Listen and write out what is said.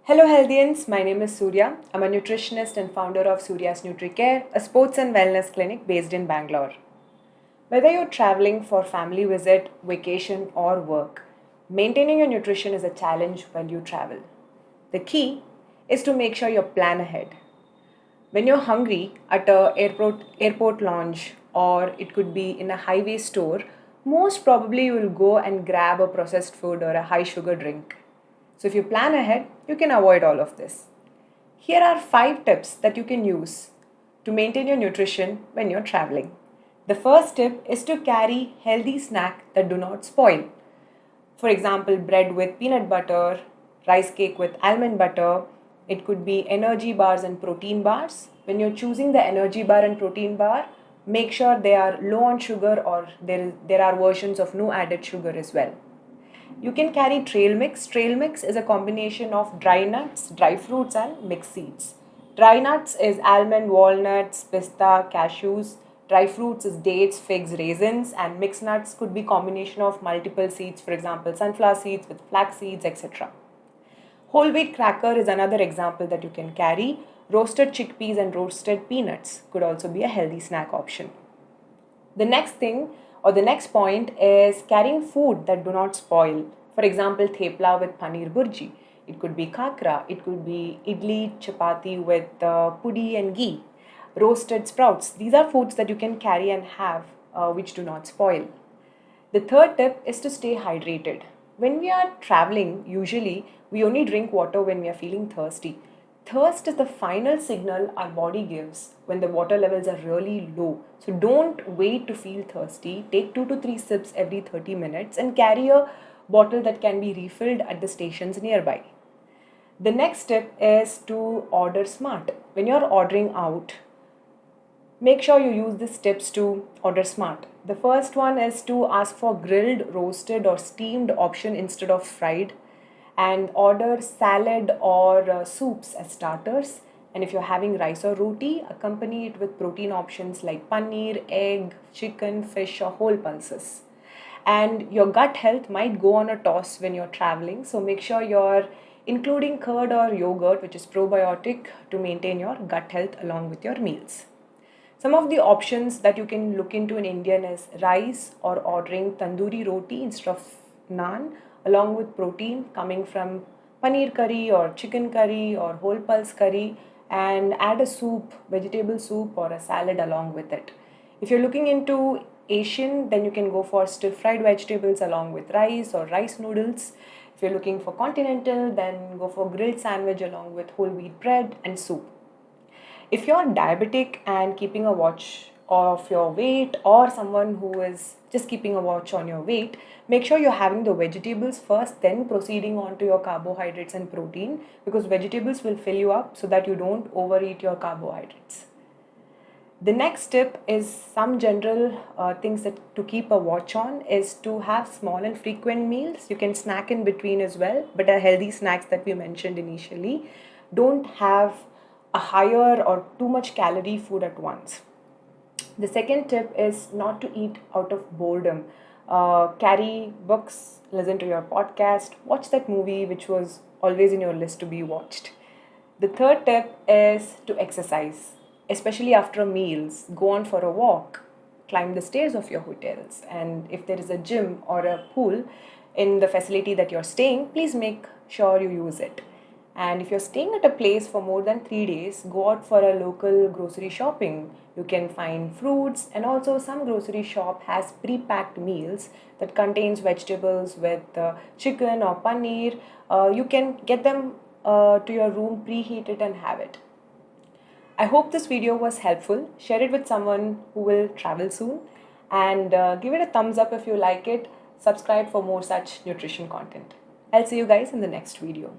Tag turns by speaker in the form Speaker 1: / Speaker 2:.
Speaker 1: Hello Healthians, my name is Surya. I'm a nutritionist and founder of Surya's NutriCare, a sports and wellness clinic based in Bangalore. Whether you're traveling for family visit, vacation or work, maintaining your nutrition is a challenge while you travel. The key is to make sure you plan ahead. When you're hungry at a airport lounge or it could be in a highway store, most probably you will go and grab a processed food or a high sugar drink. So if you plan ahead, you can avoid all of this. Here are 5 tips that you can use to maintain your nutrition when you're traveling. The first tip is to carry healthy snacks that do not spoil. For example, bread with peanut butter, rice cake with almond butter. It could be energy bars and protein bars. When you're choosing the energy bar and protein bar, make sure they are low on sugar or there are versions of no added sugar as well. You can carry trail mix. Trail mix is a combination of dry nuts, dry fruits, and mixed seeds. Dry nuts is almond, walnuts, pista, cashews. Dry fruits is dates, figs, raisins, and mixed nuts could be combination of multiple seeds, for example, sunflower seeds with flax seeds, etc. Whole wheat cracker is another example that you can carry. Roasted chickpeas and roasted peanuts could also be a healthy snack option. The next thing or the next point is carrying food that do not spoil. For example, thepla with paneer burji. It could be kakra. It could be idli, chapati with pudi and ghee. Roasted sprouts. These are foods that you can carry and have which do not spoil. The third tip is to stay hydrated. When we are traveling, usually we only drink water when we are feeling thirsty. Thirst is the final signal our body gives when the water levels are really low. So don't wait to feel thirsty. Take 2 to 3 sips every 30 minutes and carry a bottle that can be refilled at the stations nearby. The next tip is to order smart. When you're ordering out, make sure you use these tips to order smart. The first one is to ask for grilled, roasted, or steamed option instead of fried, and order salad or soups as starters. And if you're having rice or roti, accompany it with protein options like paneer, egg, chicken, fish, or whole pulses. And your gut health might go on a toss when you're traveling, so make sure you're including curd or yogurt, which is probiotic, to maintain your gut health along with your meals. Some of the options that you can look into in Indian is rice or ordering tandoori roti instead of naan, along with protein coming from paneer curry or chicken curry or whole pulse curry, and add a soup, vegetable soup or a salad along with it. If you're looking into Asian, then you can go for stir fried vegetables along with rice or rice noodles. If you're looking for continental, then go for grilled sandwich along with whole wheat bread and soup. If you're diabetic and keeping a watch of your weight, or someone who is just keeping a watch on your weight, make sure you're having the vegetables first, then proceeding on to your carbohydrates and protein, because vegetables will fill you up so that you don't overeat your carbohydrates. The next tip is some general things that to keep a watch on is to have small and frequent meals. You can snack in between as well, but a healthy snacks that we mentioned initially. Don't have a higher or too much calorie food at once. The second tip is not to eat out of boredom. Carry books, listen to your podcast, watch that movie which was always in your list to be watched. The third tip is to exercise, especially after meals. Go on for a walk, climb the stairs of your hotels, and if there is a gym or a pool in the facility that you're staying, please make sure you use it. And if you're staying at a place for more than 3 days, go out for a local grocery shopping. You can find fruits, and also some grocery shop has pre-packed meals that contains vegetables with chicken or paneer. You can get them to your room, preheat it and have it. I hope this video was helpful. Share it with someone who will travel soon, and give it a thumbs up if you like it. Subscribe for more such nutrition content. I'll see you guys in the next video.